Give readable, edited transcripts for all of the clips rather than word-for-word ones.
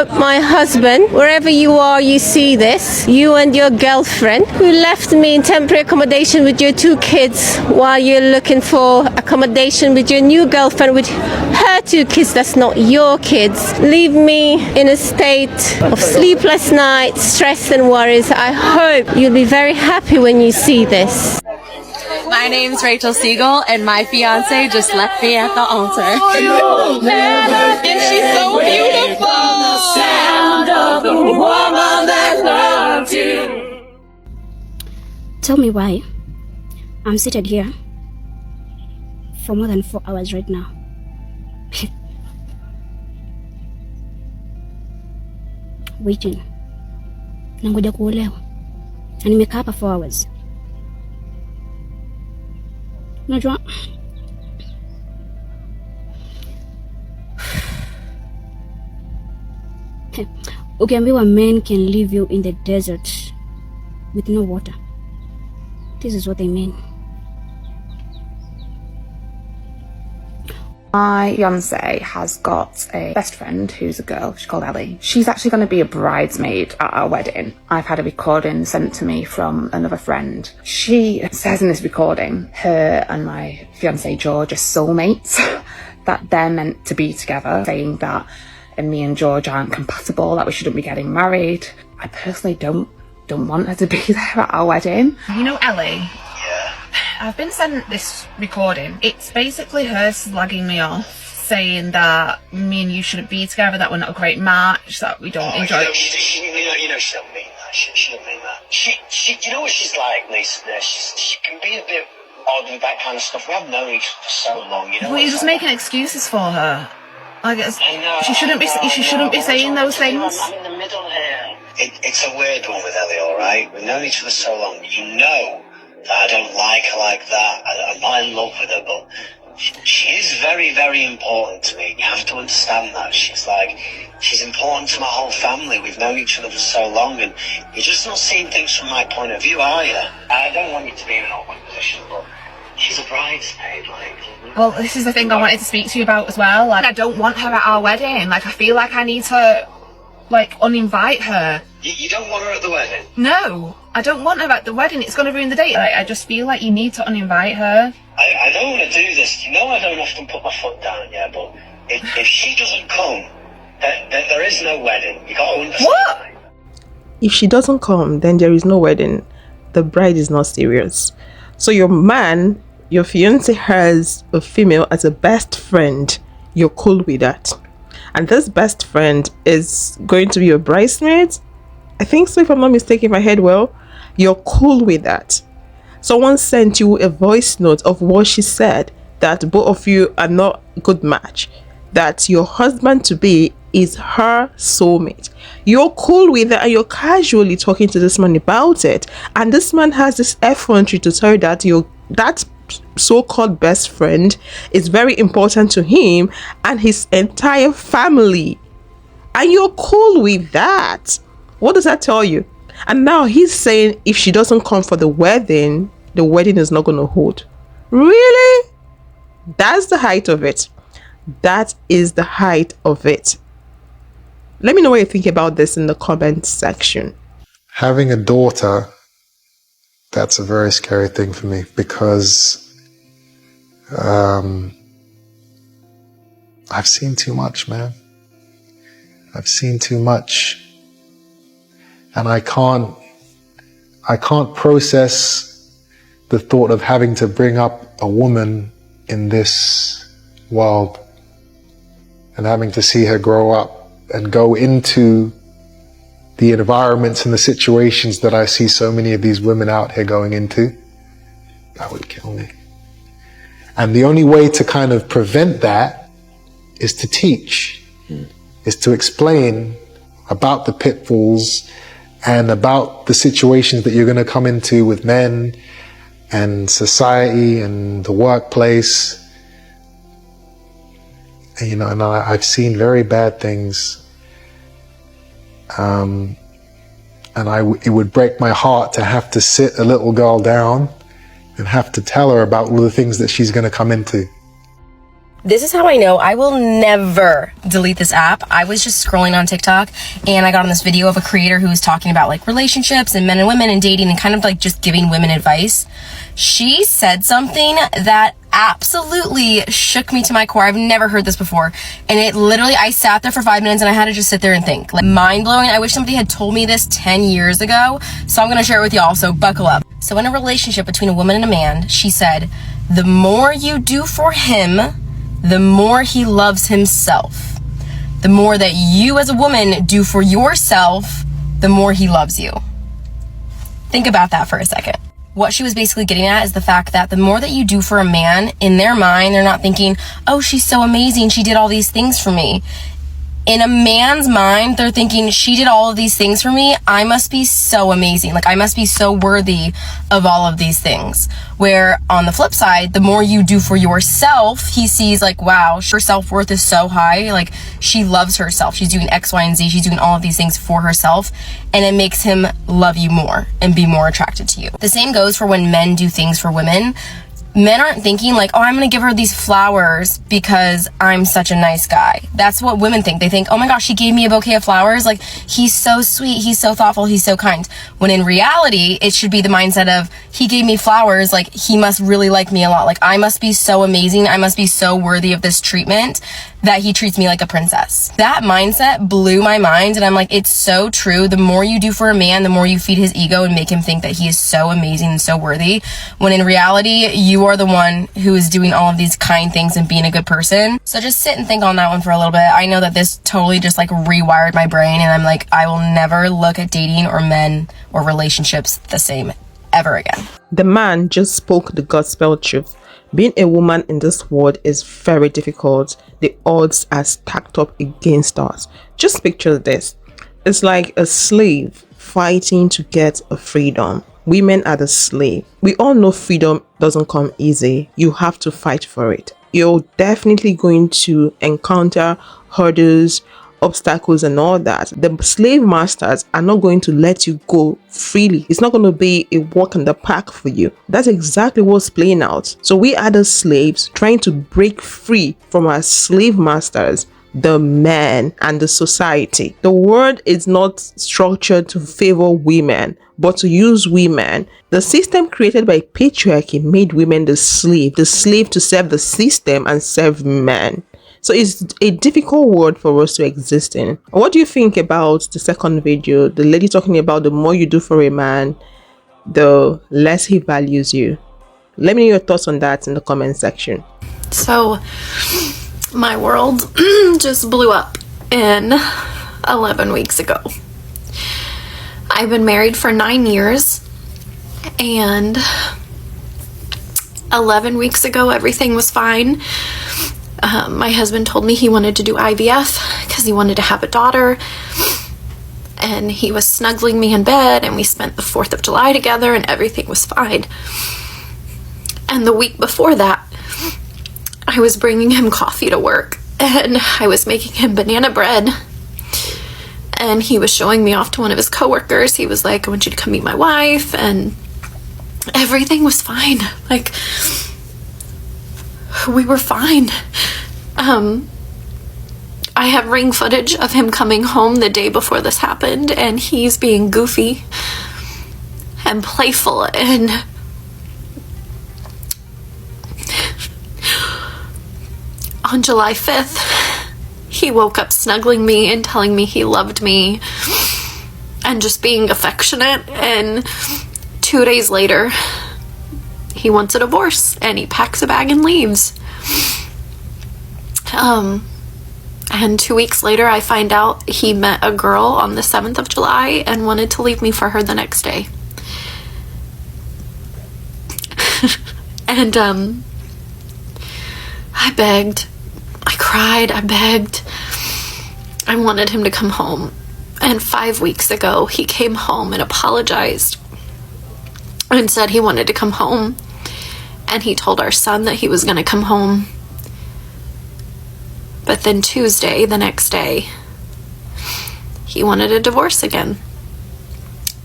hope my husband, wherever you are, you see this, you and your girlfriend who left me in temporary accommodation with your 2 kids while you're looking for accommodation with your new girlfriend with her 2 kids, that's not your kids. Leave me in a state of sleepless nights, stress and worries. I hope you'll be very happy when you see this. My name's Rachel Siegel, and my fiance just left me at the altar. And she's so beautiful. Tell me why I'm seated here for more than 4 hours right now. Waiting. Nangoja kuolewa. Na nimekaa hapa 4 hours. Unajua, ukiambiwa men can leave you in the desert with no water, this is what they mean. My fiance has got a best friend who's a girl. She's called Ellie. She's actually going to be a bridesmaid at our wedding. I've had a recording sent to me from another friend. She says in this recording, her and my fiance George are soulmates, that they're meant to be together, saying that me and George aren't compatible, that we shouldn't be getting married. I personally don't want her to be there at our wedding. You know Ellie? I've been sent this recording. It's basically her slagging me off, saying that me and you shouldn't be together, that we're not a great match, that we don't enjoy. You know she don't mean that. She don't mean that. She, you know what she's like, Lisa? She can be a bit odd with that kind of stuff. We haven't known each other for so long, you know. Well, you're just making excuses for her. I guess she shouldn't be saying those things. I'm in the middle here. It's a weird one with Ellie, all right? We've known each other so long. You know that I don't like her like that. I'm not in love with her, but she is very, very important to me. You have to understand that. She's important to my whole family. We've known each other for so long, and you're just not seeing things from my point of view, are you? I don't want you to be in an awkward position, but she's a bridesmaid, Well, this is the thing I wanted to speak to you about as well. Like, I don't want her at our wedding. Like, I feel like I need to, uninvite her. You don't want her at the wedding? No, I don't want her at the wedding. It's going to ruin the date. I just feel like you need to uninvite her. I don't want to do this. You know I don't often put my foot down, yeah, but if she doesn't come, there is no wedding. You got to understand. What? If she doesn't come, then there is no wedding. The bride is not serious. So your man, your fiance has a female as a best friend. You're cool with that. And this best friend is going to be your bridesmaid. I think so, if I'm not mistaken, if I heard well. You're cool with that. Someone sent you a voice note of what she said, that both of you are not a good match, that your husband to be is her soulmate. You're cool with that, and you're casually talking to this man about it, and this man has this effrontery to tell you that that so-called best friend is very important to him and his entire family, and you're cool with that. What does that tell you? And now he's saying if she doesn't come for the wedding is not going to hold. Really? That's the height of it. That is the height of it. Let me know what you think about this in the comment section. Having a daughter, that's a very scary thing for me, because I've seen too much, man. I've seen too much. And I can't process the thought of having to bring up a woman in this world and having to see her grow up and go into the environments and the situations that I see so many of these women out here going into. That would kill me. And the only way to kind of prevent that is to teach, is to explain about the pitfalls and about the situations that you're going to come into with men and society and the workplace. And, and I've seen very bad things. And it would break my heart to have to sit a little girl down and have to tell her about all the things that she's going to come into. This is how I know I will never delete this app. I was just scrolling on TikTok and I got on this video of a creator who was talking about like relationships and men and women and dating and kind of like just giving women advice. She said something that absolutely shook me to my core. I've never heard this before. And it literally, I sat there for 5 minutes and I had to just sit there and think. Like, mind blowing. I wish somebody had told me this 10 years ago. So I'm going to share it with y'all. So buckle up. So in a relationship between a woman and a man, she said, the more you do for him, the more he loves himself. The more that you as a woman do for yourself, the more he loves you. Think about that for a second. What she was basically getting at is the fact that the more that you do for a man, in their mind, they're not thinking, oh, she's so amazing, she did all these things for me. In a man's mind, they're thinking, she did all of these things for me, I must be so amazing. Like, I must be so worthy of all of these things. Where on the flip side, the more you do for yourself, he sees like, wow, her self-worth is so high. Like, she loves herself. She's doing X, Y, and Z. She's doing all of these things for herself. And it makes him love you more and be more attracted to you. The same goes for when men do things for women. Men aren't thinking like, oh, I'm gonna give her these flowers because I'm such a nice guy. That's what women think. They think, oh my gosh, he gave me a bouquet of flowers. Like, he's so sweet, he's so thoughtful, he's so kind. When in reality, it should be the mindset of, he gave me flowers, like, he must really like me a lot. Like, I must be so amazing, I must be so worthy of this treatment that he treats me like a princess. That mindset blew my mind, and I'm like, it's so true. The more you do for a man, the more you feed his ego and make him think that he is so amazing and so worthy, when in reality, you are the one who is doing all of these kind things and being a good person. So just sit and think on that one for a little bit. I know that this totally just like rewired my brain, and I'm like, I will never look at dating or men or relationships the same ever again. The man just spoke the gospel truth. Being a woman in this world is very difficult. The odds are stacked up against us. Just picture this. It's like a slave fighting to get a freedom. Women are the slave. We all know freedom doesn't come easy. You have to fight for it. You're definitely going to encounter hurdles, obstacles, and all that. The slave masters are not going to let you go freely. It's not going to be a walk in the park for you. That's exactly what's playing out. So we are the slaves trying to break free from our slave masters, the man and the society. The world is not structured to favor women, but to use women. The system created by patriarchy made women the slave to serve the system and serve men. So it's a difficult world for us to exist in. What do you think about the second video? The lady talking about the more you do for a man, the less he values you. Let me know your thoughts on that in the comment section. So my world just blew up in 11 weeks ago. I've been married for 9 years, and 11 weeks ago everything was fine. My husband told me he wanted to do IVF because he wanted to have a daughter, and he was snuggling me in bed, and we spent the 4th of July together, and everything was fine. And the week before that, I was bringing him coffee to work, and I was making him banana bread, and he was showing me off to one of his coworkers. He was like, I want you to come meet my wife, and everything was fine. Like, we were fine. I have ring footage of him coming home the day before this happened, and he's being goofy and playful, and on July 5th, he woke up snuggling me and telling me he loved me and just being affectionate, and 2 days later, he wants a divorce, and he packs a bag and leaves. And 2 weeks later, I find out he met a girl on the 7th of July and wanted to leave me for her the next day. And, I begged, I cried, I begged. I wanted him to come home. And 5 weeks ago, he came home and apologized and said he wanted to come home. And he told our son that he was going to come home. But then Tuesday, the next day, he wanted a divorce again.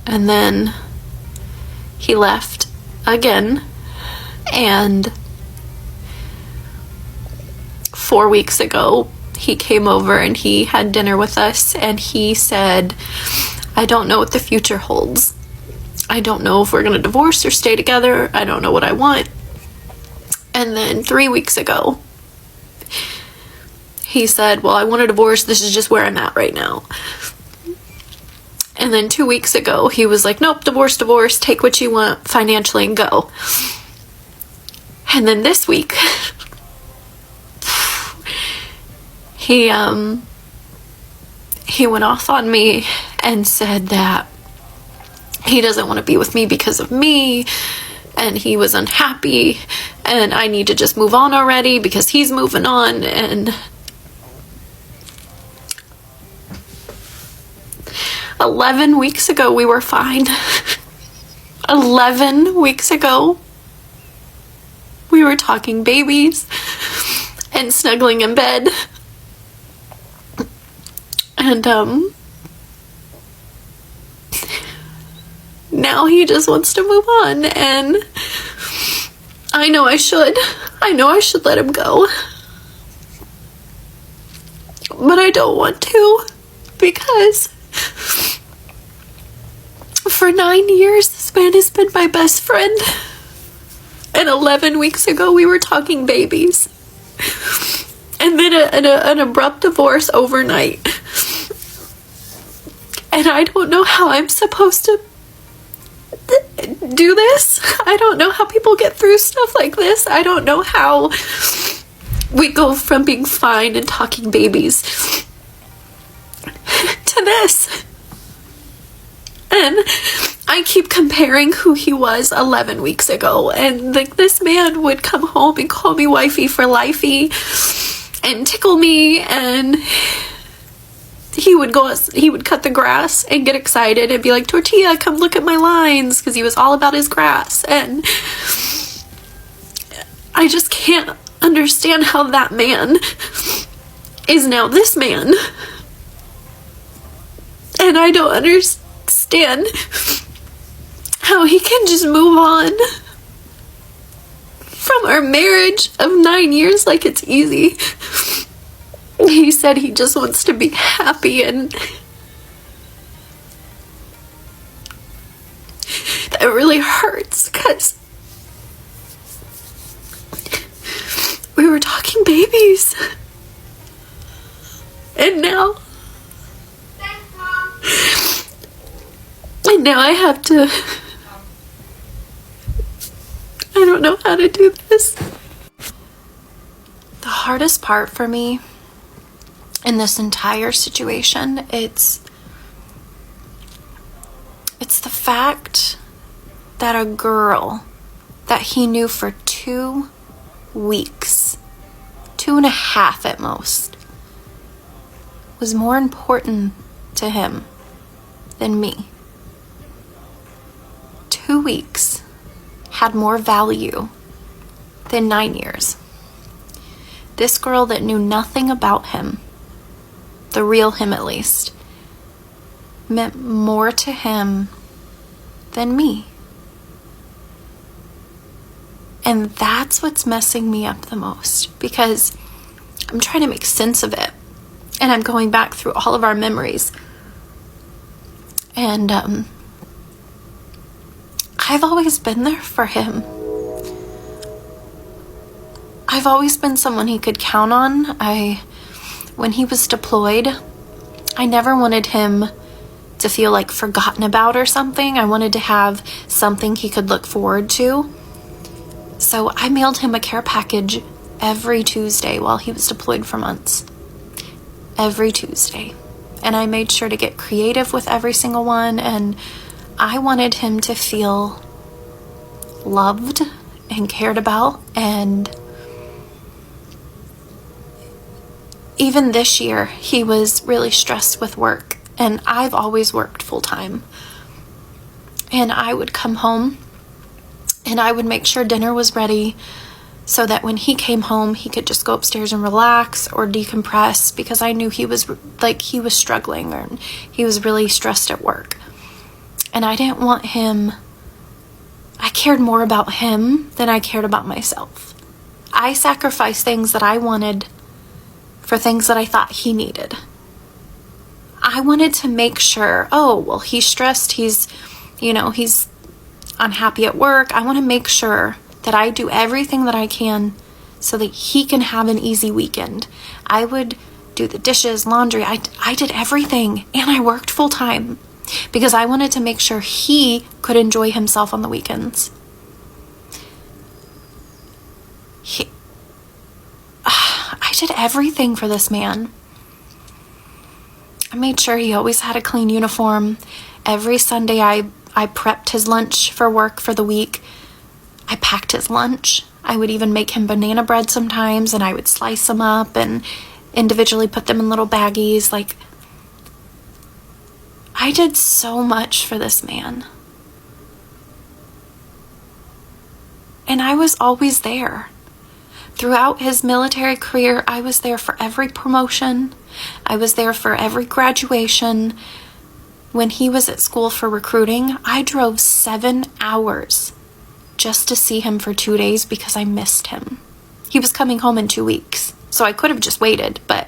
And then he left again. And 4 weeks ago, he came over and he had dinner with us, and he said, I don't know what the future holds. I don't know if we're going to divorce or stay together. I don't know what I want. And then 3 weeks ago, he said, well, I want a divorce. This is just where I'm at right now. And then 2 weeks ago, he was like, nope, divorce, take what you want financially and go. And then this week, he went off on me and said that he doesn't want to be with me because of me, and he was unhappy, and I need to just move on already because he's moving on. And 11 weeks ago, we were fine. 11 weeks ago, we were talking babies and snuggling in bed. And, now he just wants to move on, and I know I should let him go. But I don't want to, because for 9 years, this man has been my best friend. And 11 weeks ago, we were talking babies. And then an abrupt divorce overnight. And I don't know how I'm supposed to do this. I don't know how people get through stuff like this. I don't know how we go from being fine and talking babies to this. And I keep comparing who he was 11 weeks ago, and like, this man would come home and call me wifey for lifey and tickle me, and he would cut the grass and get excited and be like, Tortilla, come look at my lines, because he was all about his grass. And I just can't understand how that man is now this man. And I don't understand how he can just move on from our marriage of 9 years like it's easy. He said he just wants to be happy, and that really hurts, because we were talking babies, and now I have to, I don't know how to do this. The hardest part for me in this entire situation, it's the fact that a girl that he knew for 2 weeks, 2.5 at most, was more important to him than me. 2 weeks had more value than 9 years. This girl that knew nothing about him, the real him at least, meant more to him than me. And that's what's messing me up the most, because I'm trying to make sense of it, and I'm going back through all of our memories, and I've always been there for him. I've always been someone he could count on. When he was deployed, I never wanted him to feel like forgotten about or something. I wanted to have something he could look forward to. So I mailed him a care package every Tuesday while he was deployed for months. Every Tuesday. And I made sure to get creative with every single one, and I wanted him to feel loved and cared about. And even this year, he was really stressed with work, and I've always worked full-time. And I would come home and I would make sure dinner was ready so that when he came home, he could just go upstairs and relax or decompress, because I knew he was struggling, or he was really stressed at work. And I didn't want him, I cared more about him than I cared about myself. I sacrificed things that I wanted for things that I thought he needed. I wanted to make sure, oh, well, he's stressed, he's unhappy at work. I want to make sure that I do everything that I can so that he can have an easy weekend. I would do the dishes, laundry. I did everything, and I worked full time because I wanted to make sure he could enjoy himself on the weekends. I did everything for this man. I made sure he always had a clean uniform. Every Sunday I prepped his lunch for work for the week. I packed his lunch. I would even make him banana bread sometimes, and I would slice them up and individually put them in little baggies. Like, I did so much for this man. And I was always there. Throughout his military career, I was there for every promotion. I was there for every graduation. When he was at school for recruiting, I drove 7 hours just to see him for 2 days because I missed him. He was coming home in 2 weeks, so I could have just waited, but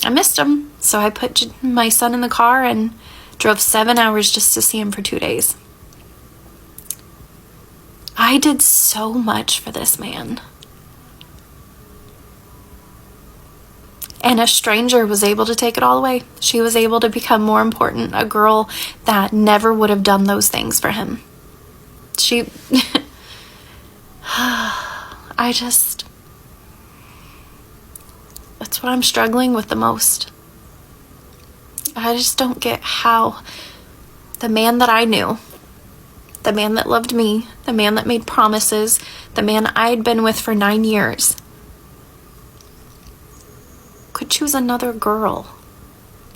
I missed him. So I put my son in the car and drove 7 hours just to see him for 2 days. I did so much for this man. And a stranger was able to take it all away. She was able to become more important, a girl that never would have done those things for him. That's what I'm struggling with the most. I just don't get how the man that I knew, the man that loved me, the man that made promises, the man I'd been with for 9 years, could choose another girl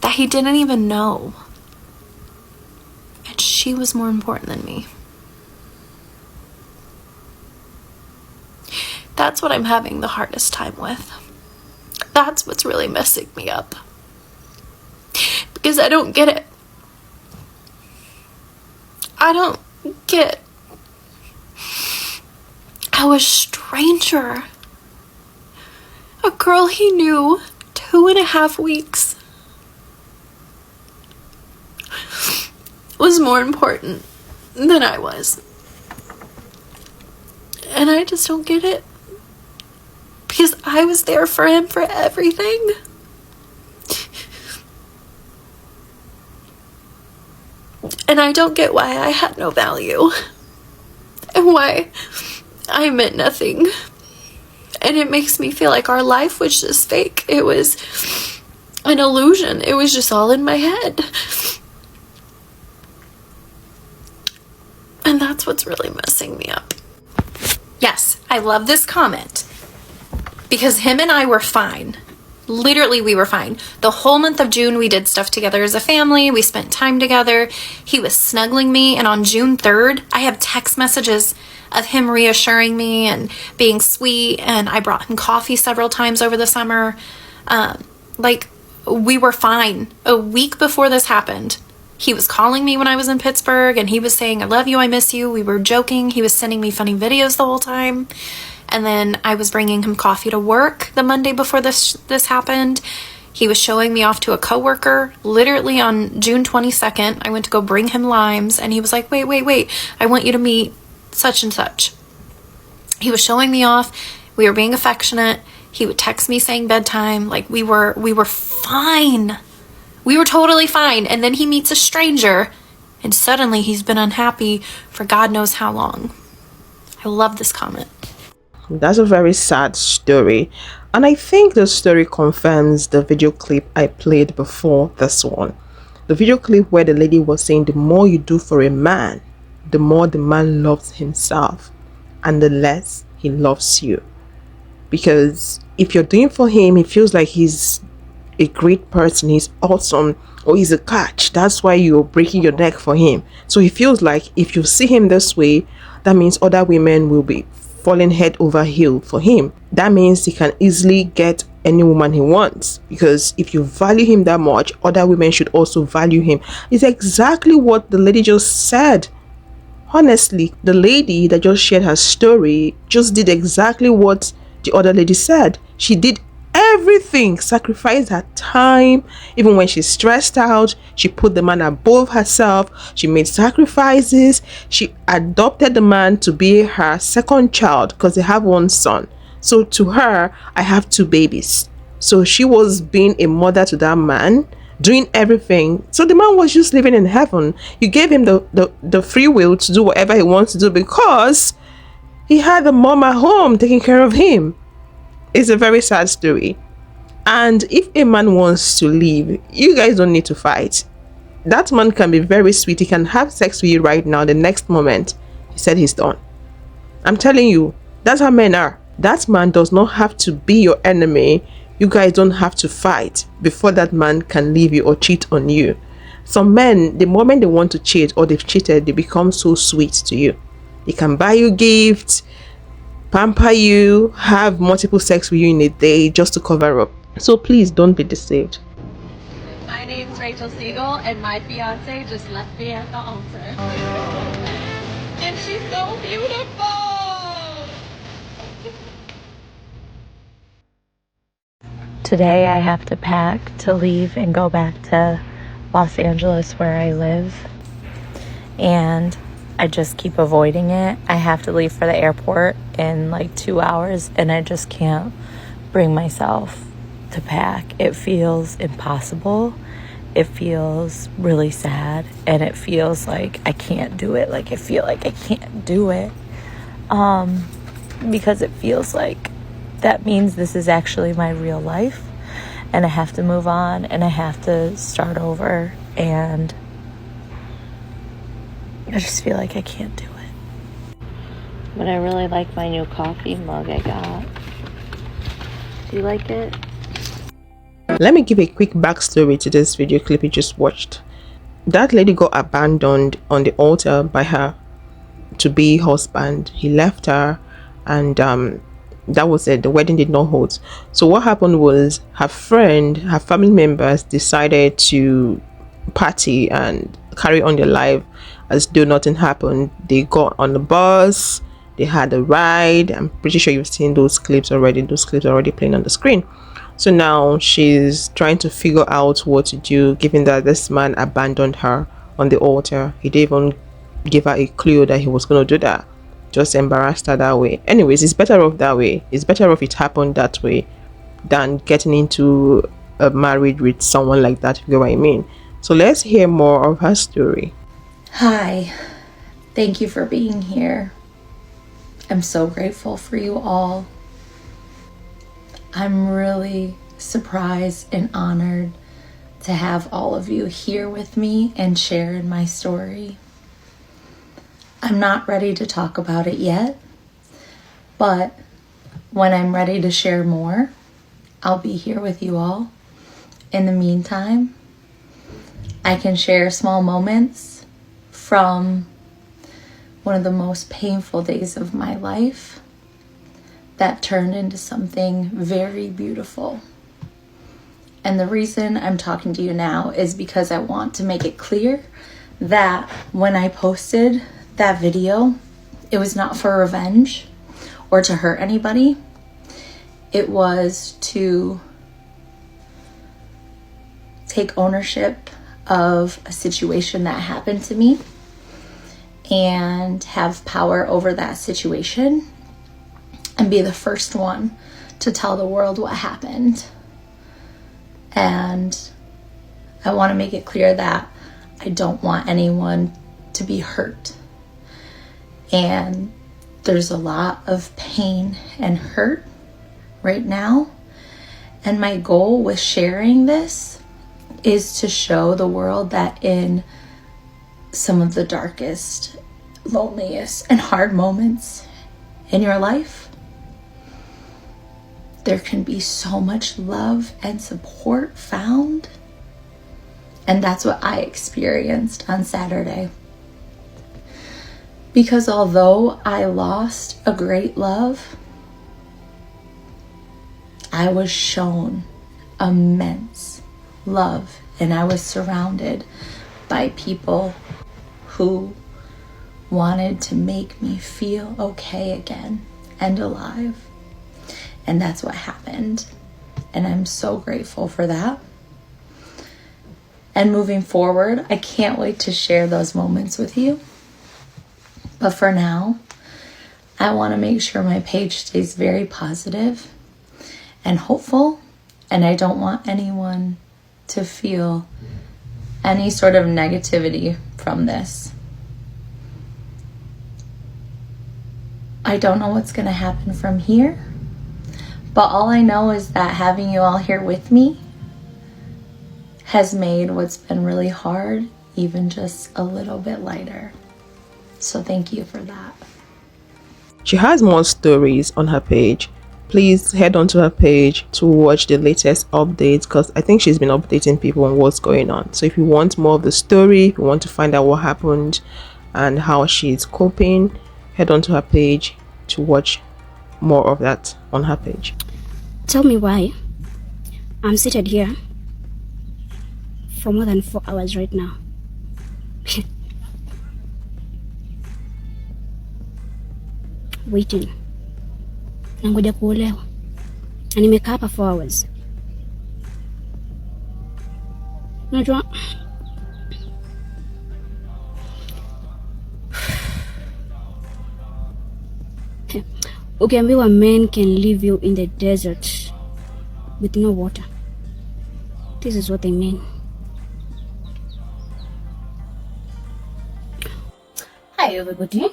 that he didn't even know. And she was more important than me. That's what I'm having the hardest time with. That's what's really messing me up. Because I don't get it. I don't get how a stranger, a girl he knew 2.5 weeks, was more important than I was. And I just don't get it. Because I was there for him for everything. And I don't get why I had no value. And why I meant nothing. And it makes me feel like our life was just fake. It was an illusion. It was just all in my head. And that's what's really messing me up. Yes, I love this comment. Because him and I were fine. Literally, we were fine. The whole month of June, we did stuff together as a family. We spent time together. He was snuggling me. And on June 3rd, I have text messages of him reassuring me and being sweet. And I brought him coffee several times over the summer. We were fine. A week before this happened, he was calling me when I was in Pittsburgh. And he was saying, I love you, I miss you. We were joking. He was sending me funny videos the whole time. And then I was bringing him coffee to work the Monday before this happened. He was showing me off to a coworker. Literally on June 22nd, I went to go bring him limes. And he was like, wait. I want you to meet such and such. He was showing me off. We were being affectionate. He would text me saying bedtime. Like, we were fine. We were totally fine. And then he meets a stranger. And suddenly he's been unhappy for God knows how long. I love this comment. That's a very sad story, and I think the story confirms the video clip I played before this one. The video clip where the lady was saying the more you do for a man, the more the man loves himself and the less he loves you. Because if you're doing for him, he feels like he's a great person, he's awesome, or he's a catch. That's why you're breaking your neck for him. So he feels like if you see him this way, that means other women will be falling head over heel for him. That means he can easily get any woman he wants, because if you value him that much, other women should also value him. It's exactly what the lady just said. Honestly, the lady that just shared her story just did exactly what the other lady said. She did everything, sacrificed her time. Even when she's stressed out, she put the man above herself. She made sacrifices. She adopted the man to be her second child because they have one son. So to her, I have two babies. So she was being a mother to that man, doing everything. So the man was just living in heaven. You gave him the free will to do whatever he wants to do because he had a mom at home taking care of him. It's a very sad story. And if a man wants to leave, you guys don't need to fight. That man can be very sweet. He can have sex with you right now. The next moment, he said he's done. I'm telling you, that's how men are. That man does not have to be your enemy. You guys don't have to fight before that man can leave you or cheat on you. Some men, the moment they want to cheat or they've cheated, they become so sweet to you. They can buy you gifts, pamper you, have multiple sex with you in a day just to cover up. So please don't be deceived. My name's Rachel Siegel, and my fiance just left me at the altar. And she's so beautiful! Today I have to pack to leave and go back to Los Angeles where I live. And I just keep avoiding it. I have to leave for the airport in like 2 hours, and I just can't bring myself to pack. It feels impossible. It feels really sad, and it feels like I can't do it. Like I feel like I can't do it because it feels like that means this is actually my real life, and I have to move on, and I have to start over, and I just feel like I can't do it. But I really like my new coffee mug I got. Do you like it? Let me give a quick backstory to this video clip you just watched. That lady got abandoned on the altar by her to-be husband. He left her, and that was it. The wedding did not hold. So what happened was her family members decided to party and carry on their life as though nothing happened. They got on the bus, they had a ride. I'm pretty sure you've seen those clips already. Those clips are already playing on the screen. So now she's trying to figure out what to do, given that this man abandoned her on the altar. He didn't even give her a clue that he was going to do that. Just embarrassed her that way. Anyways, it's better off that way. It's better if it happened that way than getting into a marriage with someone like that, if you get what I mean. So let's hear more of her story. Hi, thank you for being here. I'm so grateful for you all. I'm really surprised and honored to have all of you here with me and share in my story. I'm not ready to talk about it yet, but when I'm ready to share more, I'll be here with you all. In the meantime, I can share small moments from one of the most painful days of my life that turned into something very beautiful. And the reason I'm talking to you now is because I want to make it clear that when I posted that video, it was not for revenge or to hurt anybody. It was to take ownership of a situation that happened to me and have power over that situation and be the first one to tell the world what happened. And I want to make it clear that I don't want anyone to be hurt. And there's a lot of pain and hurt right now. And my goal with sharing this is to show the world that in some of the darkest, loneliest, and hard moments in your life, there can be so much love and support found. And that's what I experienced on Saturday. Because although I lost a great love, I was shown immense love, and I was surrounded by people who wanted to make me feel okay again and alive. And that's what happened. and I'm so grateful for that. And moving forward, I can't wait to share those moments with you. But for now, I want to make sure my page stays very positive and hopeful, and I don't want anyone to feel any sort of negativity from this. I don't know what's going to happen from here, but all I know is that having you all here with me has made what's been really hard even just a little bit lighter. So thank you for that. She has more stories on her page. Please head onto her page to watch the latest updates, because I think she's been updating people on what's going on. So if you want more of the story, if you want to find out what happened and how she's coping, head onto her page to watch more of that on her page. Tell me why I'm seated here for more than 4 hours right now. Waiting. Nangoja kuolewa. Na nimekaa hapa 4 hours. Unajua, ukiambiwa men can leave you in the desert with no water, this is what they mean. Hi everybody.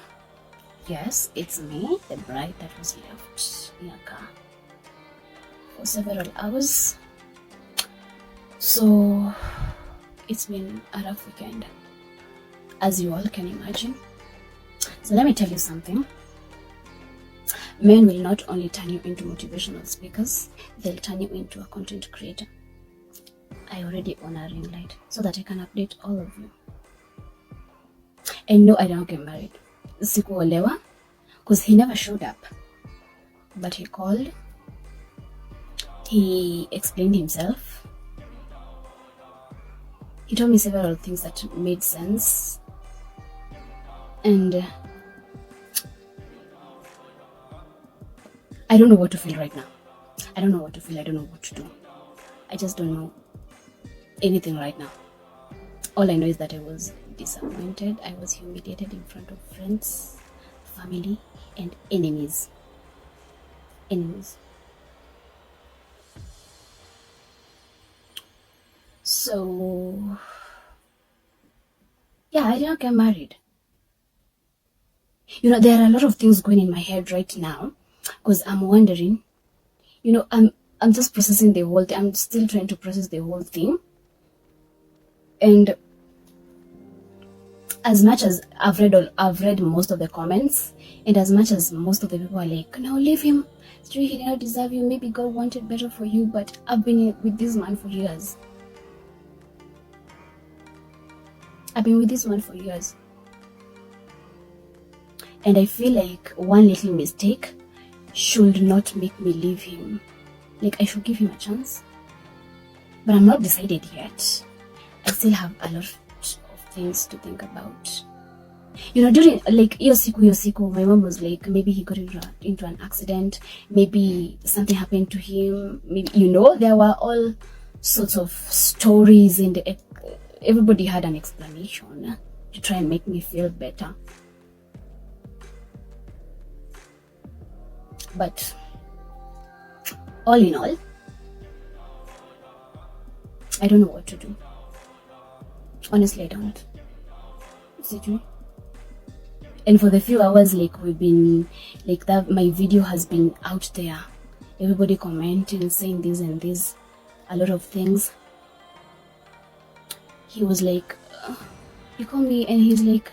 Yes, it's me, the bride that was left in a car for several hours. So it's been a rough weekend, as you all can imagine. So let me tell you something. Men will not only turn you into motivational speakers, they'll turn you into a content creator. I already own a ring light so that I can update all of you. And no, I don't get married. Sikuolewa, because he never showed up. But he called, he explained himself, he told me several things that made sense, and I don't know what to feel right now. I don't know what to feel, I don't know what to do. I just don't know anything right now. All I know is that I was disappointed, I was humiliated in front of friends, family, and enemies. So, yeah, I didn't get married. You know, there are a lot of things going in my head right now, because I'm wondering, you know, I'm just processing the whole thing. I'm still trying to process the whole thing. And as much as I've read most of the comments, and as much as most of the people are like, no, leave him, he did not deserve you, maybe God wanted better for you, but I've been with this man for years. And I feel like one little mistake should not make me leave him. Like, I should give him a chance. But I'm not decided yet. I still have a lot of things to think about. You know, during like Yosiku, my mom was like, maybe he got into an accident, maybe something happened to him, maybe, you know, there were all sorts of stories, and everybody had an explanation to try and make me feel better. But all in all, I don't know what to do. Honestly, I don't. Is it true? And for the few hours, like, we've been, like, that my video has been out there, everybody commenting, saying this and this, a lot of things. He was like, you call me, and he's like,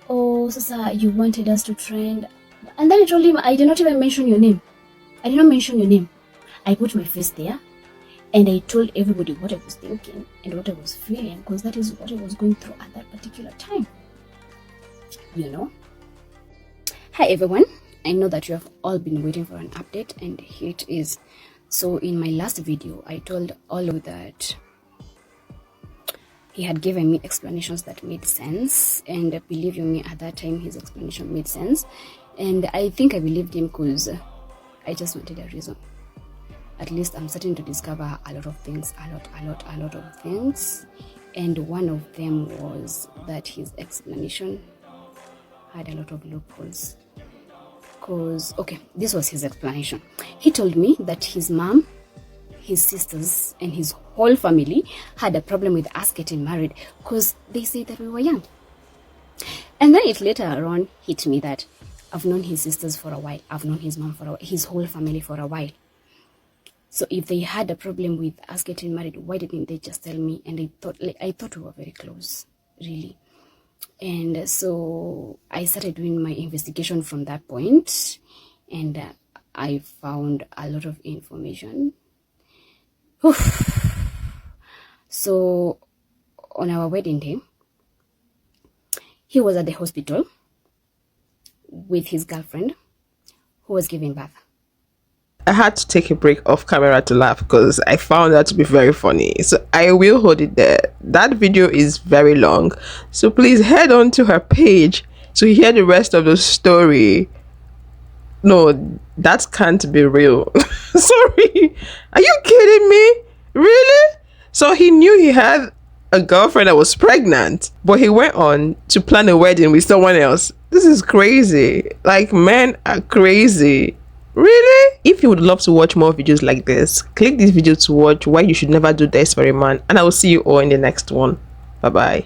oh, Sasa, you wanted us to trend. And then I told him, I did not even mention your name. I did not mention your name. I put my face there, and I told everybody what I was thinking and what I was feeling, because that is what I was going through at that particular time. You know? Hi everyone. I know that you have all been waiting for an update, and here it is. So in my last video, I told all of you that he had given me explanations that made sense, and believe you me, at that time his explanation made sense, and I think I believed him because I just wanted a reason. at least I'm starting to discover a lot of things, a lot of things. And one of them was that his explanation had a lot of loopholes. Because, okay, this was his explanation. He told me that his mom, his sisters, and his whole family had a problem with us getting married because they said that we were young. And then it later on hit me that I've known his sisters for a while, I've known his mom for a while, his whole family for a while. So if they had a problem with us getting married, why didn't they just tell me? And I thought we were very close, really. And so I started doing my investigation from that point, and I found a lot of information. So on our wedding day, he was at the hospital with his girlfriend who was giving birth. I had to take a break off camera to laugh because I found that to be very funny. So I will hold it there. That video is very long. So please head on to her page to hear the rest of the story. No, that can't be real. Sorry. Are you kidding me? Really? So he knew he had a girlfriend that was pregnant, but he went on to plan a wedding with someone else. This is crazy. Like, men are crazy. Really? If you would love to watch more videos like this, click this video to watch why you should never do this for a man, and I will see you all in the next one. Bye bye.